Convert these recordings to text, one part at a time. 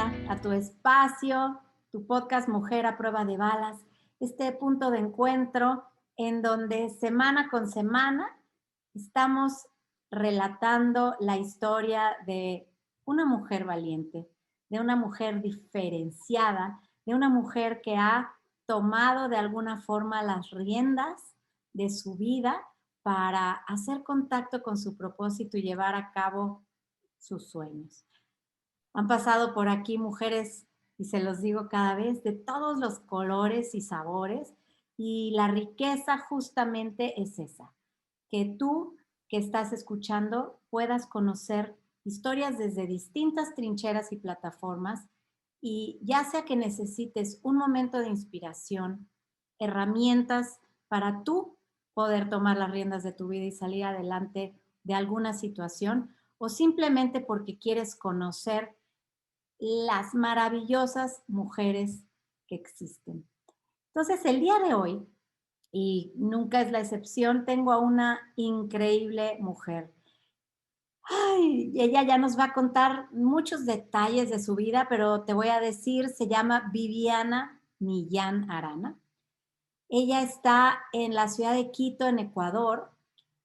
bienvenida a tu espacio, tu podcast Mujer a Prueba de Balas, este punto de encuentro en donde semana con semana estamos relatando la historia de una mujer valiente, de una mujer diferenciada, de una mujer que ha tomado de alguna forma las riendas de su vida para hacer contacto con su propósito y llevar a cabo sus sueños. Han pasado por aquí mujeres, y se los digo cada vez, de todos los colores y sabores, y la riqueza justamente es esa, que tú que estás escuchando puedas conocer historias desde distintas trincheras y plataformas, y ya sea que necesites un momento de inspiración, herramientas para tú poder tomar las riendas de tu vida y salir adelante de alguna situación, o simplemente porque quieres conocer las maravillosas mujeres que existen. Entonces, el día de hoy, y nunca es la excepción, tengo a una increíble mujer. Ay, ella ya nos va a contar muchos detalles de su vida, pero te voy a decir, se llama Viviana Millán Arana. Ella está en la ciudad de Quito, en Ecuador.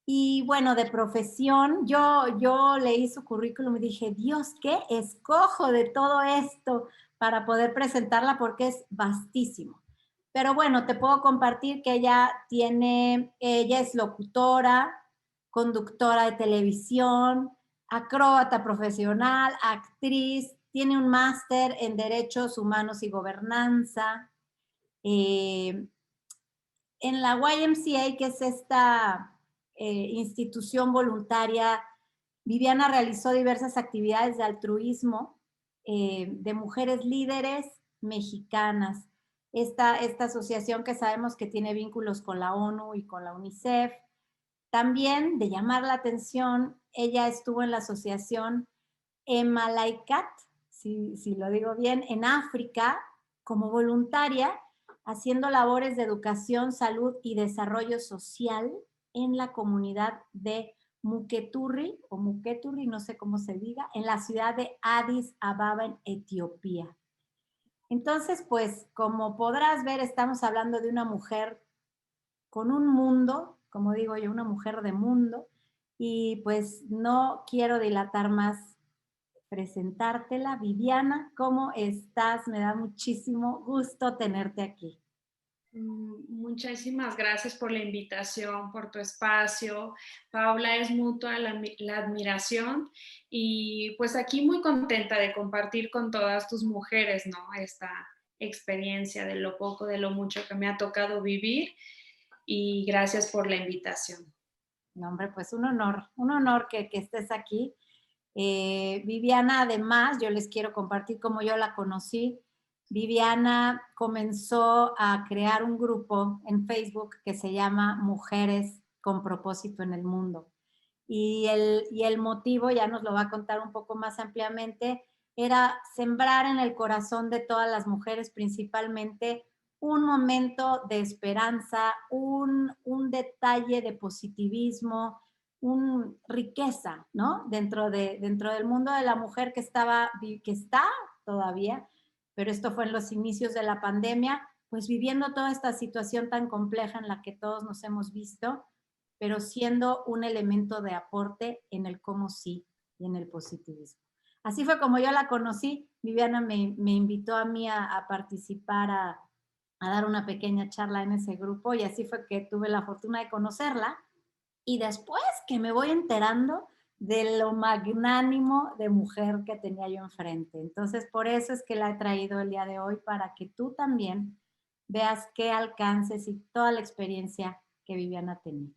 Y bueno, de profesión, yo leí su currículum y dije, Dios, ¿qué escojo de todo esto para poder presentarla? Porque es vastísimo. Pero bueno, te puedo compartir que ella es locutora, conductora de televisión, acróbata profesional, actriz, tiene un máster en Derechos Humanos y Gobernanza. Eh, en la YMCA, que es esta institución voluntaria, Viviana realizó diversas actividades de altruismo de mujeres líderes mexicanas. Esta asociación que sabemos que tiene vínculos con la ONU y con la UNICEF. También, de llamar la atención, ella estuvo en la asociación Emalaikat, si lo digo bien, en África, como voluntaria, haciendo labores de educación, salud y desarrollo social en la comunidad de Muketurri, o Muketurri, no sé cómo se diga, en la ciudad de Addis Ababa, en Etiopía. Entonces, pues, como podrás ver, estamos hablando de una mujer con un mundo, como digo yo, una mujer de mundo, y pues no quiero dilatar más, presentártela. Viviana, ¿cómo estás? Me da muchísimo gusto tenerte aquí. Muchísimas gracias por la invitación, por tu espacio. Paula, es mutua la admiración y pues aquí muy contenta de compartir con todas tus mujeres, ¿no? Esta experiencia de lo poco, de lo mucho que me ha tocado vivir y gracias por la invitación. No, hombre, pues un honor que estés aquí. Viviana, además, yo les quiero compartir cómo yo la conocí. Viviana comenzó a crear un grupo en Facebook que se llama Mujeres con Propósito en el Mundo. Y el motivo, ya nos lo va a contar un poco más ampliamente, era sembrar en el corazón de todas las mujeres principalmente un momento de esperanza, un detalle de positivismo, riqueza, ¿no? Dentro del mundo de la mujer que está todavía, pero esto fue en los inicios de la pandemia, pues viviendo toda esta situación tan compleja en la que todos nos hemos visto, pero siendo un elemento de aporte en el cómo sí y en el positivismo. Así fue como yo la conocí. Viviana me invitó a mí a participar, a dar una pequeña charla en ese grupo, y así fue que tuve la fortuna de conocerla, y después que me voy enterando de lo magnánimo de mujer que tenía yo enfrente. Entonces, por eso es que la he traído el día de hoy, para que tú también veas qué alcances y toda la experiencia que Viviana tenía.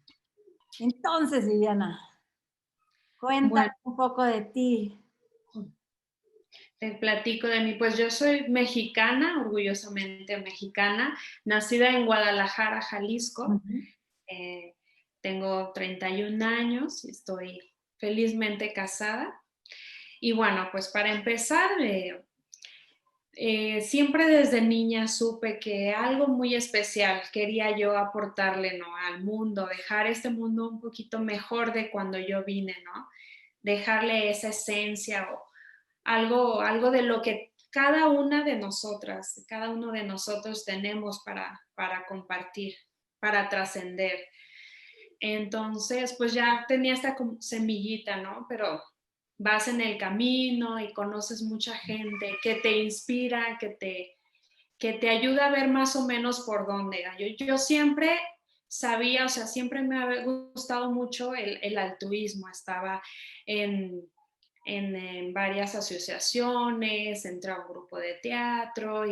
Entonces, Viviana, cuéntame Bueno, un poco de ti. te platico de mí. Pues yo soy mexicana, orgullosamente mexicana, nacida en Guadalajara, Jalisco. Ujú. Eh, Tengo 31 años y estoy felizmente casada. Y bueno, pues para empezar, siempre desde niña supe que algo muy especial quería yo aportarle, ¿no? Al mundo, dejar este mundo un poquito mejor de cuando yo vine, ¿no? Dejarle esa esencia o algo de lo que cada una de nosotras, cada uno de nosotros tenemos para compartir, para trascender. Entonces, pues ya tenía esta semillita, ¿no? Pero vas en el camino y conoces mucha gente que te inspira, que te ayuda a ver más o menos por dónde. Yo siempre sabía, o sea, siempre me había gustado mucho el altruismo. Estaba en, en varias asociaciones, entré a un grupo de teatro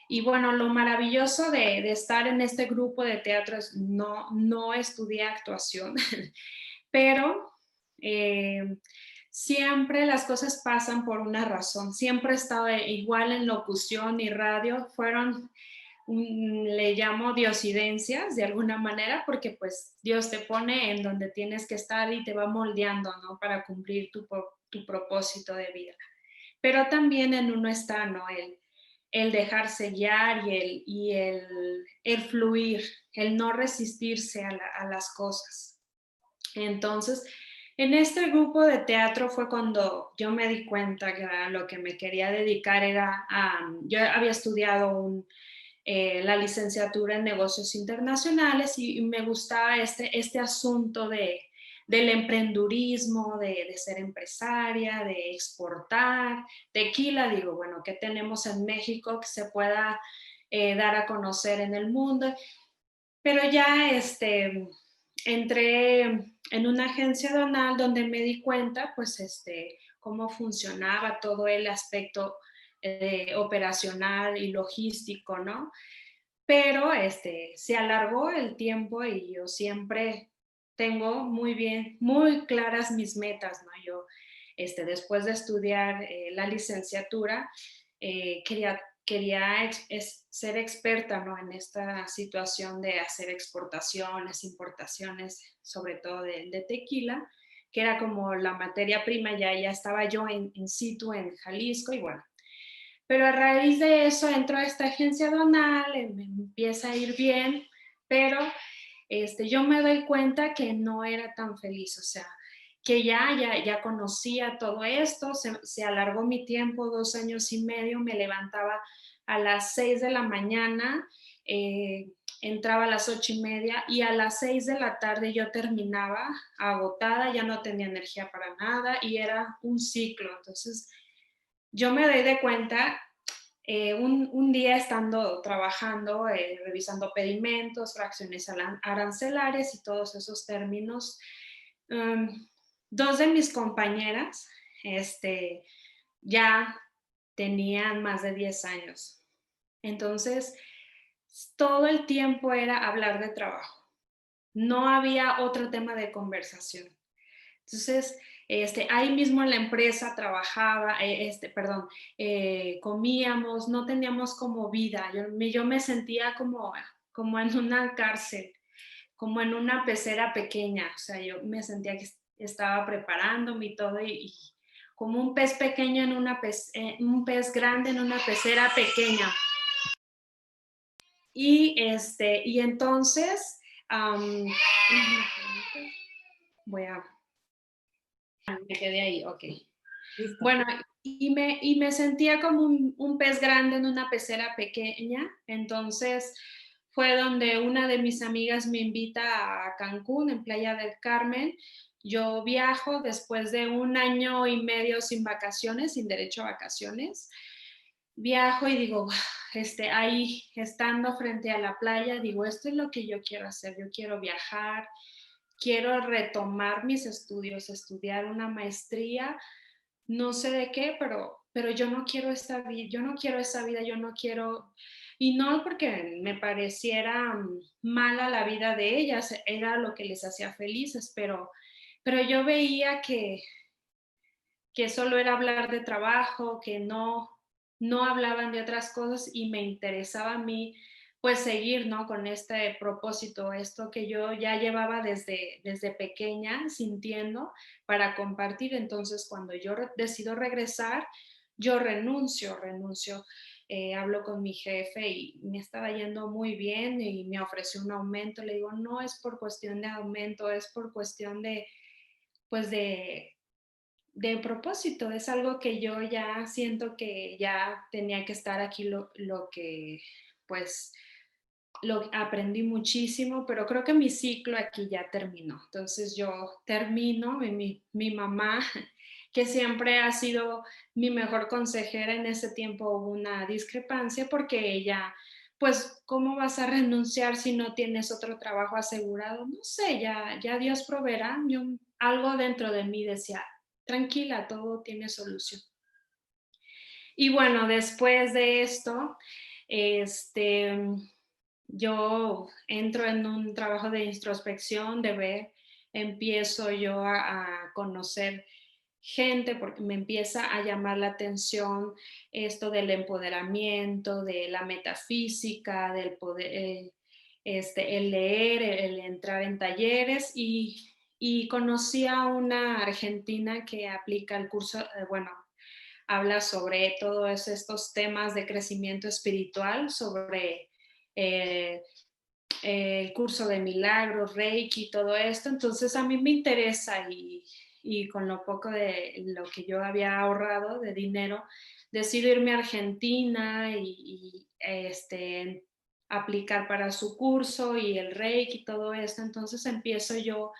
y bueno, lo maravilloso de estar en este grupo de teatro es no estudié actuación, pero siempre las cosas pasan por una razón. Siempre he estado igual en locución y radio. Fueron, le llamo diosidencias de alguna manera, porque pues Dios te pone en donde tienes que estar y te va moldeando, ¿no? Para cumplir tu propósito de vida. Pero también en uno está, ¿no? El dejarse guiar el fluir, el no resistirse a las cosas. Entonces, en este grupo de teatro fue cuando yo me di cuenta que a lo que me quería dedicar era yo había estudiado la licenciatura en negocios internacionales y me gustaba este asunto del emprendurismo, de ser empresaria, de exportar tequila. Digo, bueno, ¿qué tenemos en México que se pueda dar a conocer en el mundo? Pero ya entré en una agencia aduanal donde me di cuenta, pues, cómo funcionaba todo el aspecto operacional y logístico, ¿no? Pero se alargó el tiempo y yo siempre tengo muy claras mis metas, ¿no? Yo, después de estudiar la licenciatura, quería ser experta, ¿no? En esta situación de hacer exportaciones, importaciones, sobre todo de tequila, que era como la materia prima. Ya estaba yo in situ en Jalisco y bueno, pero a raíz de eso entro a esta agencia aduanal, me empieza a ir bien, pero yo me doy cuenta que no era tan feliz, o sea, que ya conocía todo esto. Se alargó mi tiempo, 2 años y medio. Me levantaba a las 6 de la mañana, entraba a las 8:30 y a las 6 de la tarde yo terminaba agotada, ya no tenía energía para nada y era un ciclo. Entonces, yo me doy de cuenta un día estando trabajando, revisando pedimentos, fracciones arancelares y todos esos términos. Dos de mis compañeras ya tenían más de 10 años. Entonces, todo el tiempo era hablar de trabajo. No había otro tema de conversación. Entonces, ahí mismo en la empresa trabajaba, comíamos, no teníamos como vida. Yo me sentía como en una cárcel, como en una pecera pequeña. O sea, yo me sentía que estaba preparándome y todo, y como un pez pequeño un pez grande en una pecera pequeña. Y entonces, voy a me quedé ahí, ok. Listo. Bueno, y me sentía como un pez grande en una pecera pequeña. Entonces fue donde una de mis amigas me invita a Cancún, en Playa del Carmen. Yo viajo después de 1 año y medio sin vacaciones, sin derecho a vacaciones. Viajo y digo, ahí estando frente a la playa, digo, esto es lo que yo quiero hacer. Yo quiero viajar, quiero retomar mis estudios, estudiar una maestría, no sé de qué, pero yo no quiero esta vida, yo no quiero esa vida, yo no quiero, y no porque me pareciera mala la vida de ellas, era lo que les hacía felices, pero yo veía que solo era hablar de trabajo, que no hablaban de otras cosas y me interesaba a mí pues seguir, ¿no? Con este propósito, esto que yo ya llevaba desde pequeña sintiendo para compartir. Entonces, cuando yo decido regresar, yo renuncio, hablo con mi jefe y me estaba yendo muy bien y me ofreció un aumento. Le digo, no es por cuestión de aumento, es por cuestión pues de propósito, es algo que yo ya siento que ya tenía que estar aquí lo que pues lo aprendí muchísimo, pero creo que mi ciclo aquí ya terminó. Entonces yo termino, mi mamá, que siempre ha sido mi mejor consejera, en ese tiempo hubo una discrepancia porque ella, pues, ¿cómo vas a renunciar si no tienes otro trabajo asegurado? No sé, ya Dios proveerá. Yo, algo dentro de mí decía, tranquila, todo tiene solución. Y bueno, después de esto, este, yo entro en un trabajo de introspección, de ver, empiezo yo a conocer gente porque me empieza a llamar la atención esto del empoderamiento, de la metafísica, del poder, el leer, el entrar en talleres y conocí a una argentina que aplica el curso, bueno, habla sobre todos estos temas de crecimiento espiritual, sobre eh, el curso de milagros, Reiki, todo esto. Entonces a mí me interesa y con lo poco de lo que yo había ahorrado de dinero, decido irme a Argentina aplicar para su curso y el Reiki y todo esto. Entonces empiezo yo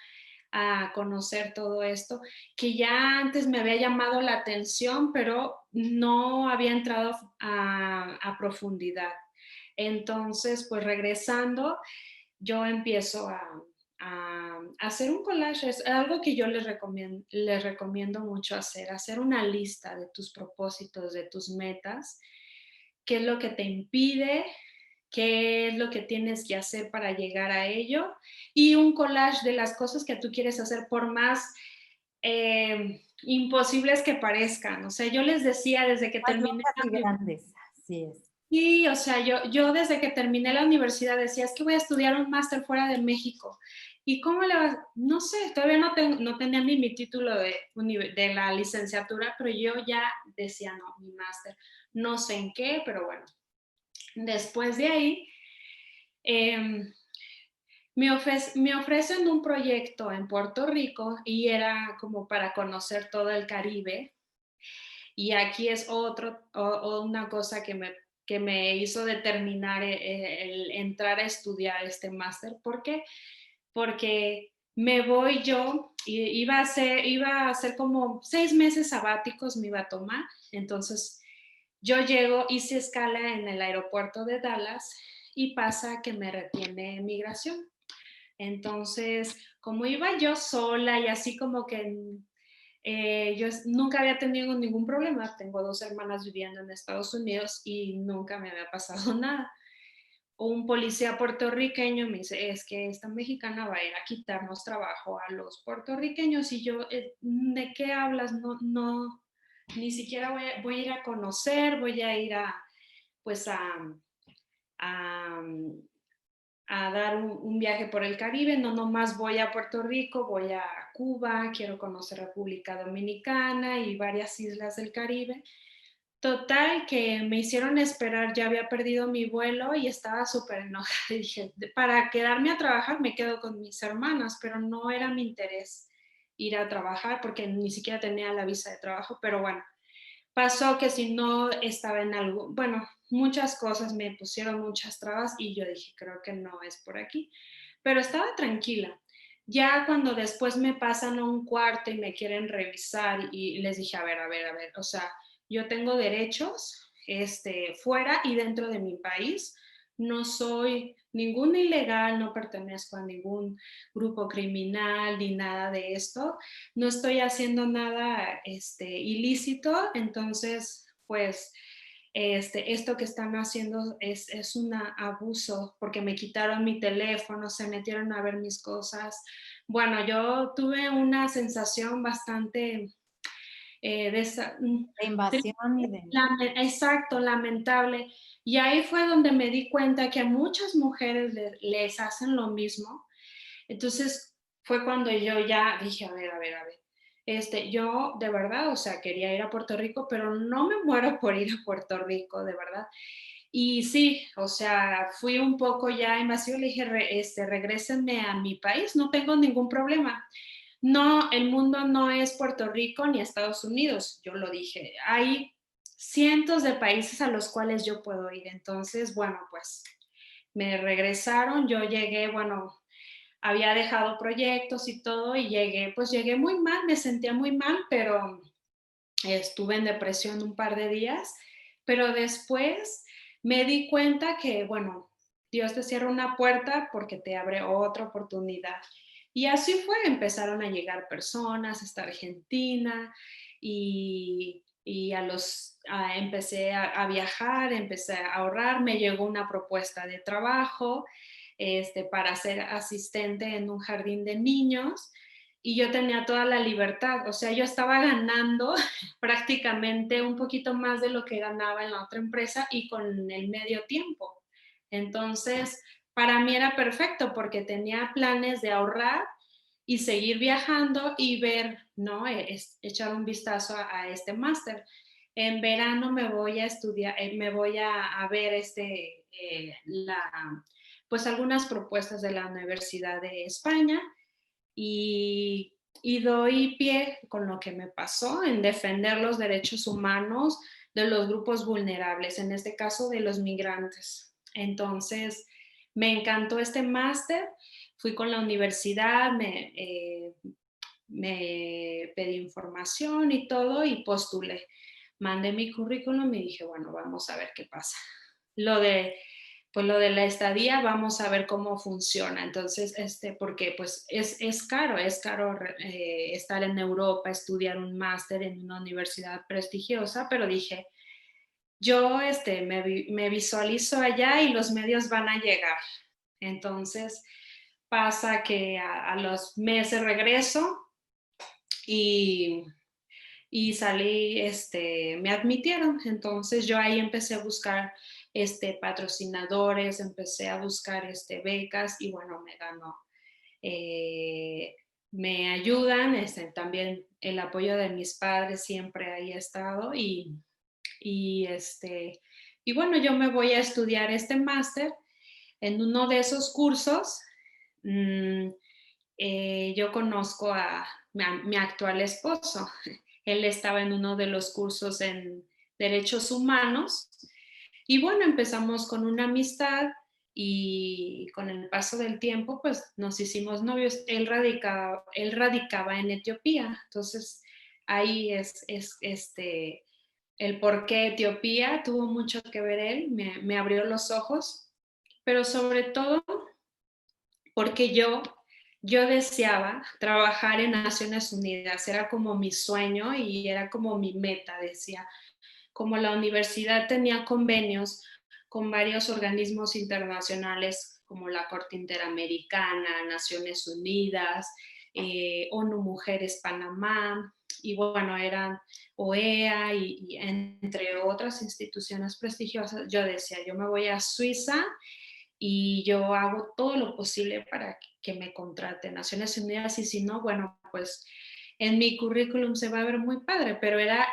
a conocer todo esto, que ya antes me había llamado la atención, pero no había entrado a profundidad. Entonces, pues regresando, yo empiezo a hacer un collage. Es algo que yo les recomiendo mucho hacer una lista de tus propósitos, de tus metas, qué es lo que te impide, qué es lo que tienes que hacer para llegar a ello y un collage de las cosas que tú quieres hacer por más imposibles que parezcan. O sea, yo les decía desde que Más terminé locas y la grandes, así es. sí, o sea, yo desde que terminé la universidad decía, es que voy a estudiar un máster fuera de México. ¿Y cómo le vas? No sé, todavía no tenía ni mi título de la licenciatura, pero yo ya decía, no, mi máster. No sé en qué, pero bueno. Después de ahí, eh, me ofrecen un proyecto en Puerto Rico y era como para conocer todo el Caribe. Y aquí es una cosa que me hizo determinar el entrar a estudiar este máster. ¿Por qué? Porque me voy yo, y iba a ser como 6 meses sabáticos me iba a tomar. Entonces yo llego, hice escala en el aeropuerto de Dallas y pasa que me retiene migración. Entonces, como iba yo sola y así como que yo nunca había tenido ningún problema, tengo 2 hermanas viviendo en Estados Unidos y nunca me había pasado nada. Un policía puertorriqueño me dice, es que esta mexicana va a ir a quitarnos trabajo a los puertorriqueños y yo, ¿de qué hablas? No, no, ni siquiera voy a ir a conocer, voy a ir pues a, a dar un viaje por el Caribe, no nomás voy a Puerto Rico, voy a Cuba, quiero conocer República Dominicana y varias islas del Caribe. Total, que me hicieron esperar, ya había perdido mi vuelo y estaba súper enojada. Dije, para quedarme a trabajar me quedo con mis hermanas, pero no era mi interés ir a trabajar porque ni siquiera tenía la visa de trabajo, pero bueno, pasó que si no estaba en algo, bueno, muchas cosas me pusieron muchas trabas y yo dije, creo que no es por aquí, pero estaba tranquila. Ya cuando después me pasan a un cuarto y me quieren revisar y les dije, a ver, o sea, yo tengo derechos fuera y dentro de mi país. No soy ningún ilegal, no pertenezco a ningún grupo criminal ni nada de esto, no estoy haciendo nada ilícito. Entonces, pues esto que están haciendo es un abuso porque me quitaron mi teléfono, se metieron a ver mis cosas. Bueno, yo tuve una sensación bastante De invasión y de... exacto, lamentable. Y ahí fue donde me di cuenta que a muchas mujeres les hacen lo mismo. Entonces fue cuando yo ya dije, a ver, yo de verdad, o sea, quería ir a Puerto Rico, pero no me muero por ir a Puerto Rico, de verdad. Y sí, o sea, fui un poco ya invasiva, le dije, regrésenme a mi país, no tengo ningún problema. no, el mundo no es Puerto Rico ni Estados Unidos, yo lo dije, hay cientos de países a los cuales yo puedo ir. Entonces, bueno, pues me regresaron, yo llegué, bueno, había dejado proyectos y todo y llegué, pues llegué muy mal, me sentía muy mal, pero estuve en depresión un par de días, pero después me di cuenta que, bueno, Dios te cierra una puerta porque te abre otra oportunidad. Y así fue, empezaron a llegar personas hasta Argentina y empecé a viajar, empecé a ahorrar, me llegó una propuesta de trabajo para ser asistente en un jardín de niños y yo tenía toda la libertad, o sea, yo estaba ganando prácticamente un poquito más de lo que ganaba en la otra empresa y con el medio tiempo. Entonces, para mí era perfecto porque tenía planes de ahorrar y seguir viajando y ver, ¿no? Echar un vistazo a este máster. En verano me voy a estudiar, me voy a ver pues algunas propuestas de la Universidad de España y, y doy pie con lo que me pasó en defender los derechos humanos de los grupos vulnerables, en este caso de los migrantes. Entonces, me encantó este máster, fui con la universidad, me pedí información y todo y postulé. Mandé mi currículum y dije, bueno, vamos a ver qué pasa. Lo de pues lo de la estadía, vamos a ver cómo funciona. Entonces, porque pues es caro estar en Europa, estudiar un máster en una universidad prestigiosa, pero dije, yo me visualizo allá y los medios van a llegar. Entonces, pasa que a los meses regreso y salí, me admitieron. Entonces yo ahí empecé a buscar patrocinadores, empecé a buscar becas y bueno, me ganó. Eh, Me ayudan, también el apoyo de mis padres siempre ahí ha estado y, y bueno, yo me voy a estudiar este máster en uno de esos cursos. mmm, yo conozco a mi actual esposo. Él estaba en uno de los cursos en derechos humanos y bueno, empezamos con una amistad y con el paso del tiempo, pues nos hicimos novios. Él radicaba en Etiopía, entonces ahí es el por qué Etiopía tuvo mucho que ver él, me abrió los ojos, pero sobre todo porque yo deseaba trabajar en Naciones Unidas, era como mi sueño y era como mi meta, decía. Como la universidad tenía convenios con varios organismos internacionales como la Corte Interamericana, Naciones Unidas, ONU Mujeres Panamá, y bueno, eran OEA y entre otras instituciones prestigiosas, yo decía, yo me voy a Suiza y yo hago todo lo posible para que me contrate Naciones Unidas y si no, bueno, pues en mi currículum se va a ver muy padre, pero era,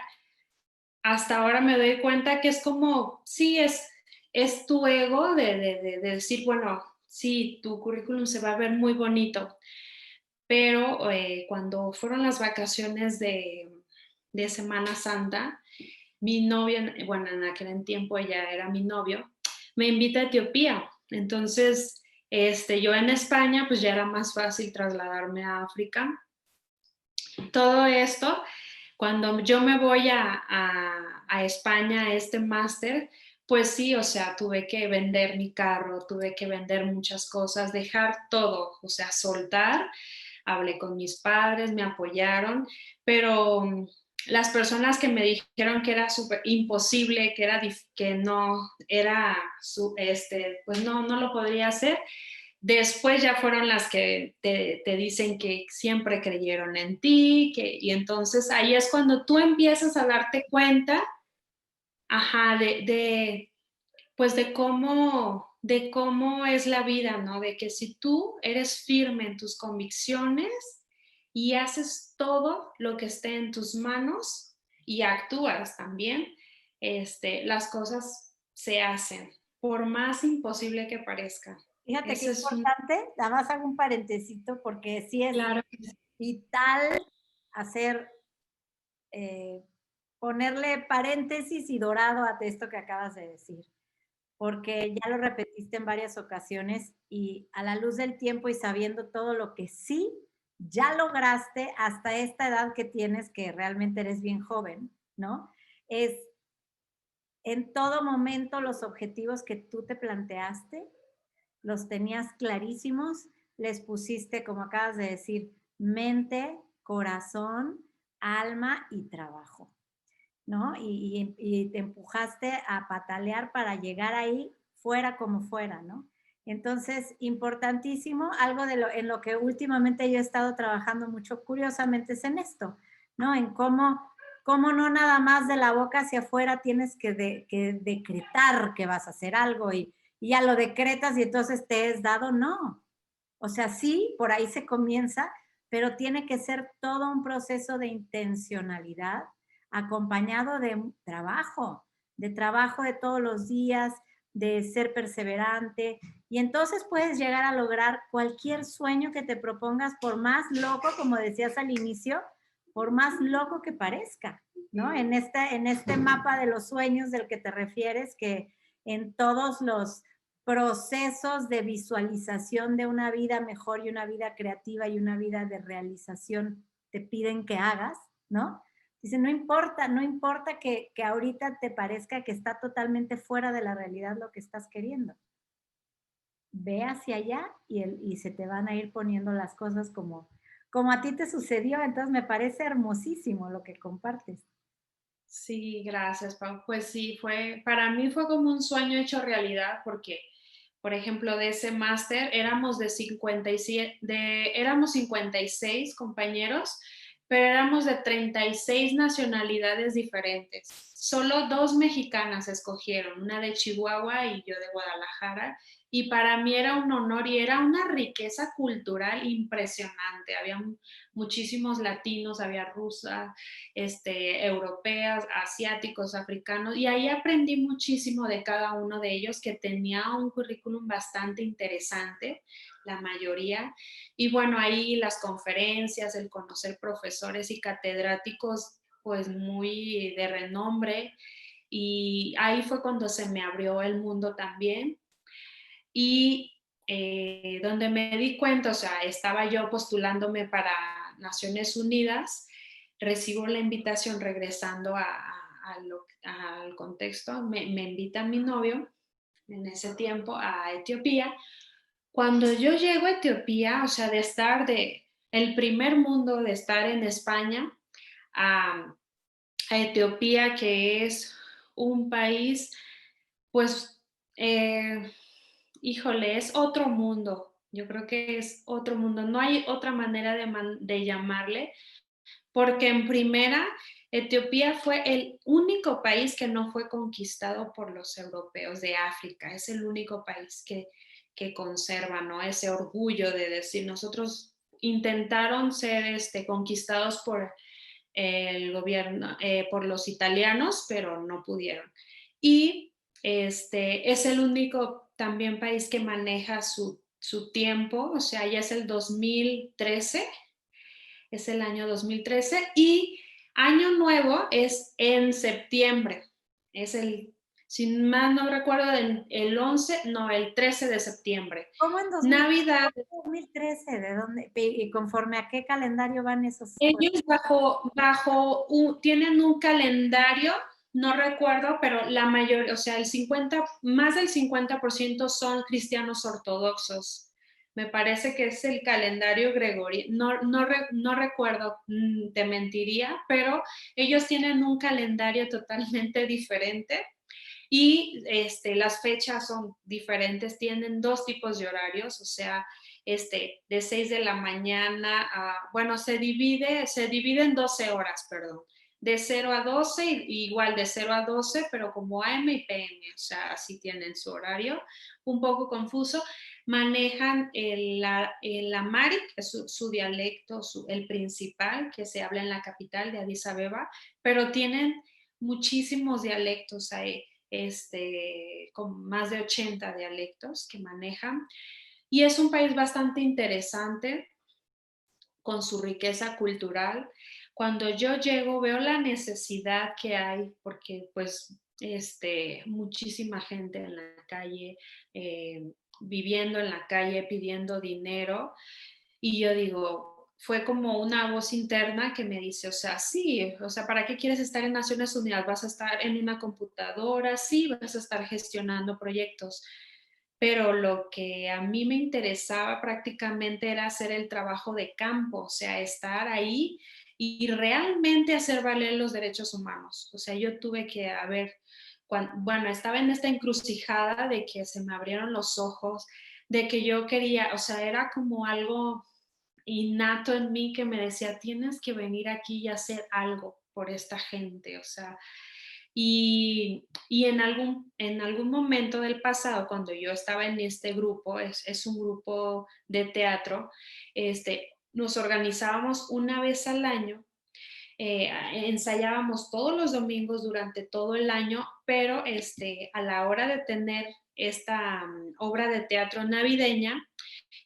hasta ahora me doy cuenta que es como, sí, es tu ego de decir, bueno, sí, tu currículum se va a ver muy bonito, pero cuando fueron las vacaciones de Semana Santa, mi novio, bueno, en aquel tiempo ella era mi novio, me invita a Etiopía. Entonces, yo en España, pues ya era más fácil trasladarme a África. Todo esto, cuando yo me voy a España a este máster, pues sí, o sea, tuve que vender mi carro, tuve que vender muchas cosas, dejar todo, o sea, soltar. Hablé con mis padres, me apoyaron, pero las personas que me dijeron que era súper imposible, que no era, pues no lo podría hacer, después ya fueron las que te dicen que siempre creyeron en ti, y entonces ahí es cuando tú empiezas a darte cuenta, ajá, pues de cómo es la vida, ¿no? De que si tú eres firme en tus convicciones y haces todo lo que esté en tus manos y actúas también, las cosas se hacen, por más imposible que parezca. Fíjate qué Ese es un, importante, nada más hago un parentecito porque sí es claro, vital hacer, eh, ponerle paréntesis y dorado a esto que acabas de decir, porque ya lo repetiste en varias ocasiones y a la luz del tiempo y sabiendo todo lo que sí ya lograste hasta esta edad que tienes, que realmente eres bien joven, ¿no? Es en todo momento los objetivos que tú te planteaste, los tenías clarísimos, les pusiste, como acabas de decir, mente, corazón, alma y trabajo, ¿no? Y te empujaste a patalear para llegar ahí, fuera como fuera, ¿no? Entonces, importantísimo, algo en lo que últimamente yo he estado trabajando mucho, curiosamente, es en esto, ¿no? En cómo no nada más de la boca hacia afuera tienes que decretar que vas a hacer algo y ya lo decretas y entonces te es dado, no. O sea, sí, por ahí se comienza, pero tiene que ser todo un proceso de intencionalidad acompañado de trabajo de todos los días, de ser perseverante. Y entonces puedes llegar a lograr cualquier sueño que te propongas, por más loco, como decías al inicio, por más loco que parezca, ¿no? En este mapa de los sueños del que te refieres, que en todos los procesos de visualización de una vida mejor y una vida creativa y una vida de realización te piden que hagas, ¿no? Dice, no importa que ahorita te parezca que está totalmente fuera de la realidad lo que estás queriendo. Ve hacia allá y se te van a ir poniendo las cosas como a ti te sucedió. Entonces me parece hermosísimo lo que compartes. Sí, gracias, Pau. Pues sí, para mí fue como un sueño hecho realidad porque, por ejemplo, de ese máster éramos de 57, éramos 56 compañeros, pero éramos de 36 nacionalidades diferentes. Solo dos mexicanas escogieron, una de Chihuahua y yo de Guadalajara, y para mí era un honor y era una riqueza cultural impresionante. Había muchísimos latinos, había rusas, europeas, asiáticos, africanos, y ahí aprendí muchísimo de cada uno de ellos, que tenía un currículum bastante interesante, la mayoría, y bueno, ahí las conferencias, el conocer profesores y catedráticos pues muy de renombre, y ahí fue cuando se me abrió el mundo también, y donde me di cuenta, o sea, estaba yo postulándome para Naciones Unidas, recibo la invitación regresando al contexto, me invita mi novio en ese tiempo a Etiopía. Cuando yo llego a Etiopía, o sea, de estar de el primer mundo, de estar en España, a Etiopía, que es un país, pues, híjole, es otro mundo. Yo creo que es otro mundo. No hay otra manera de llamarle, porque en primera, Etiopía fue el único país que no fue conquistado por los europeos de África. Es el único país que conserva, ¿no? Ese orgullo de decir, nosotros intentaron ser conquistados por el gobierno, por los italianos, pero no pudieron. Y es el único también país que maneja su tiempo, o sea, ya es el 2013, es el año 2013, y Año Nuevo es en septiembre, es si mal no recuerdo, el 11, no, el 13 de septiembre. ¿Cómo en Navidad. 2013? ¿De dónde? ¿Y conforme a qué calendario van esos? Ellos tienen un calendario, no recuerdo, pero la mayoría, o sea, más del 50% son cristianos ortodoxos. Me parece que es el calendario gregoriano, no recuerdo, te mentiría, pero ellos tienen un calendario totalmente diferente. Y las fechas son diferentes, tienen dos tipos de horarios, o sea, de 6 de la mañana bueno, se divide en 12 horas, perdón, de 0 a 12, igual de 0 a 12, pero como AM y PM, o sea, así tienen su horario, un poco confuso. Manejan el Amharic, es su dialecto, el principal, que se habla en la capital de Addis Abeba, pero tienen muchísimos dialectos ahí, con más de 80 dialectos que manejan. Y es un país bastante interesante con su riqueza cultural. Cuando yo llego veo la necesidad que hay, porque pues muchísima gente en la calle, viviendo en la calle, pidiendo dinero, y yo digo, fue como una voz interna que me dice, o sea, sí, o sea, ¿para qué quieres estar en Naciones Unidas? ¿Vas a estar en una computadora? Sí, vas a estar gestionando proyectos, pero lo que a mí me interesaba prácticamente era hacer el trabajo de campo, o sea, estar ahí y realmente hacer valer los derechos humanos. O sea, yo tuve que haber, bueno, estaba en esta encrucijada de que se me abrieron los ojos, de que yo quería, o sea, era como algo innato en mí que me decía, tienes que venir aquí y hacer algo por esta gente, o sea, y en algún momento del pasado, cuando yo estaba en este grupo, es un grupo de teatro, nos organizábamos una vez al año, ensayábamos todos los domingos durante todo el año, pero a la hora de tener esta obra de teatro navideña,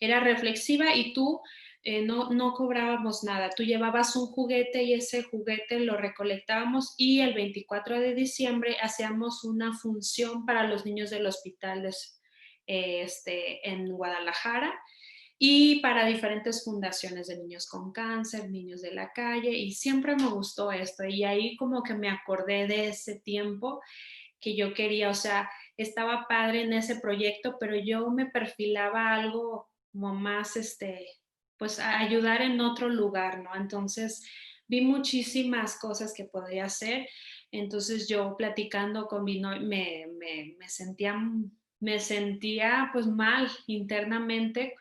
era reflexiva y tú no cobrábamos nada. Tú llevabas un juguete y ese juguete lo recolectábamos y el 24 de diciembre hacíamos una función para los niños del hospital en Guadalajara y para diferentes fundaciones de niños con cáncer, niños de la calle, y siempre me gustó esto. Y ahí como que me acordé de ese tiempo que yo quería, o sea, estaba padre en ese proyecto, pero yo me perfilaba algo como más, pues a ayudar en otro lugar, ¿no? Entonces vi muchísimas cosas que podría hacer, entonces yo platicando con mi novio me sentía pues mal internamente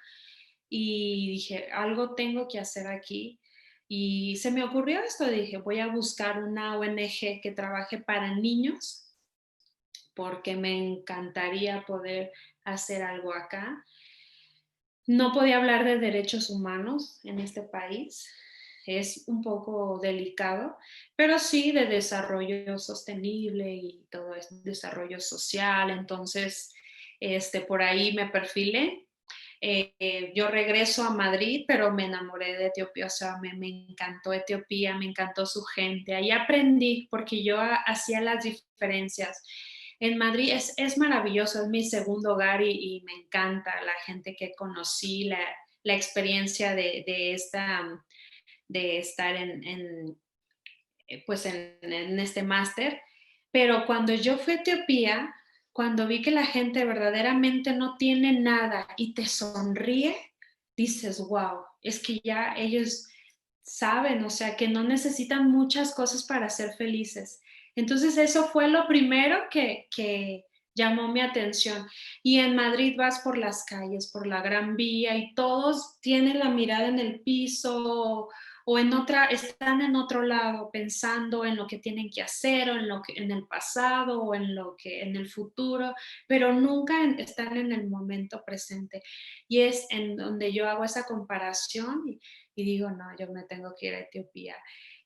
y dije, algo tengo que hacer aquí. Y se me ocurrió esto, dije, voy a buscar una ONG que trabaje para niños porque me encantaría poder hacer algo acá. No podía hablar de derechos humanos en este país, es un poco delicado, pero sí de desarrollo sostenible y todo es desarrollo social, entonces por ahí me perfilé. Yo regreso a Madrid, pero me enamoré de Etiopía, o sea, me encantó Etiopía, me encantó su gente. Ahí aprendí porque yo hacía las diferencias. En Madrid es maravilloso, es mi segundo hogar y me encanta la gente que conocí, la experiencia de estar pues en este máster. Pero cuando yo fui a Etiopía, cuando vi que la gente verdaderamente no tiene nada y te sonríe, dices, wow, es que ya ellos saben, o sea, que no necesitan muchas cosas para ser felices. Entonces eso fue lo primero que llamó mi atención. Y en Madrid vas por las calles, por la Gran Vía y todos tienen la mirada en el piso o están en otro lado pensando en lo que tienen que hacer o en el pasado o en el futuro, pero nunca están en el momento presente. Y es en donde yo hago esa comparación y digo, no, yo me tengo que ir a Etiopía.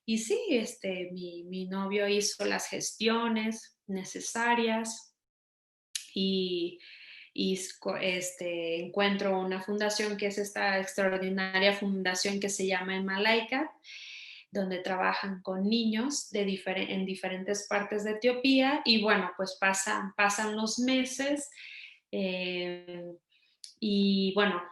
Y sí, mi novio hizo las gestiones necesarias y, encuentro una fundación que es esta extraordinaria fundación que se llama Malaika, donde trabajan con niños en diferentes partes de Etiopía y bueno, pues pasan los meses eh, y bueno,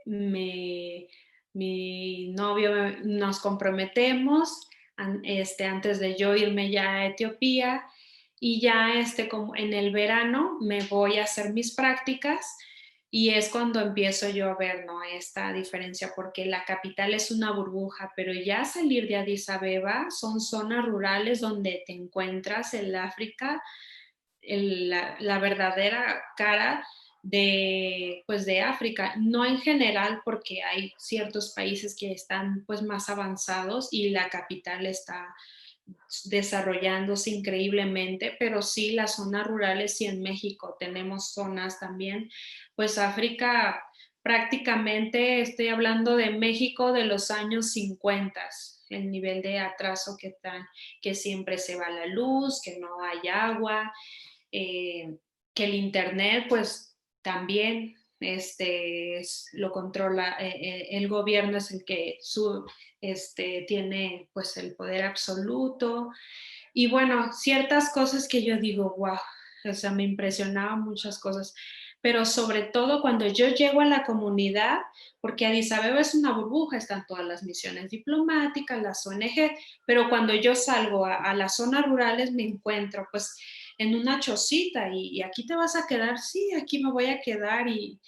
me, mi novio nos comprometemos antes de yo irme ya a Etiopía y ya como en el verano me voy a hacer mis prácticas y es cuando empiezo yo a ver, ¿no? Esta diferencia, porque la capital es una burbuja, pero ya salir de Addis Abeba son zonas rurales donde te encuentras el África, la verdadera cara pues de África, no en general porque hay ciertos países que están pues más avanzados y la capital está desarrollándose increíblemente, pero sí las zonas rurales y en México tenemos zonas también, pues África prácticamente estoy hablando de México de los años 50, el nivel de atraso que siempre se va la luz, que no hay agua, que el internet pues también lo controla, el gobierno es el que tiene pues el poder absoluto. Y bueno, ciertas cosas que yo digo, wow, o sea, me impresionaban muchas cosas, pero sobre todo cuando yo llego a la comunidad, porque Addis Abeba es una burbuja, están todas las misiones diplomáticas, las ONG, pero cuando yo salgo a las zonas rurales me encuentro pues en una chocita y aquí te vas a quedar, sí, aquí me voy a quedar y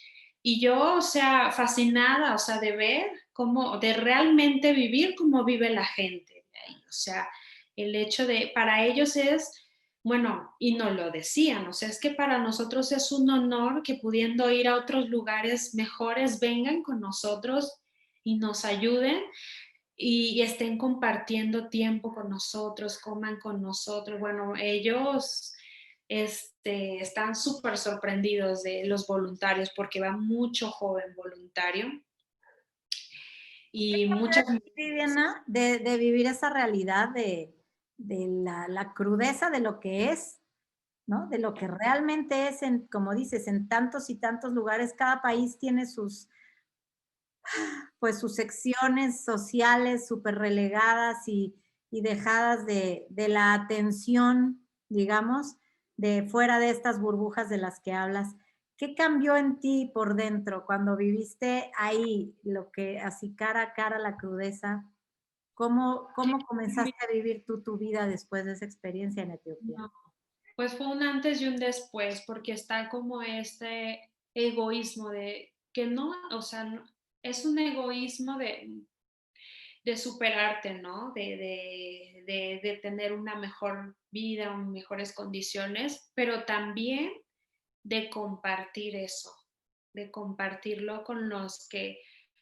yo, o sea, fascinada, o sea, de ver cómo, de realmente vivir cómo vive la gente de ahí, o sea, el hecho de, para ellos es, bueno, y no lo decían, o sea, es que para nosotros es un honor que pudiendo ir a otros lugares mejores vengan con nosotros y nos ayuden y estén compartiendo tiempo con nosotros, coman con nosotros. Bueno, ellos están súper sorprendidos de los voluntarios porque va mucho joven voluntario y muchas mujeres. Viviana, de vivir esa realidad de la crudeza de lo que es, ¿no? De lo que realmente es, en, como dices, en tantos y tantos lugares. Cada país tiene sus, pues, sus secciones sociales súper relegadas y dejadas de la atención, digamos, de fuera de estas burbujas de las que hablas. ¿Qué cambió en ti por dentro cuando viviste ahí, lo que así cara a cara la crudeza? ¿Cómo comenzaste a vivir tú tu vida después de esa experiencia en Etiopía? No, pues fue un antes y un después, porque está como este egoísmo de que no, o sea, es un egoísmo de superarte, ¿no? De tener una mejor vida, mejores condiciones, pero también de compartir eso, de compartirlo con los que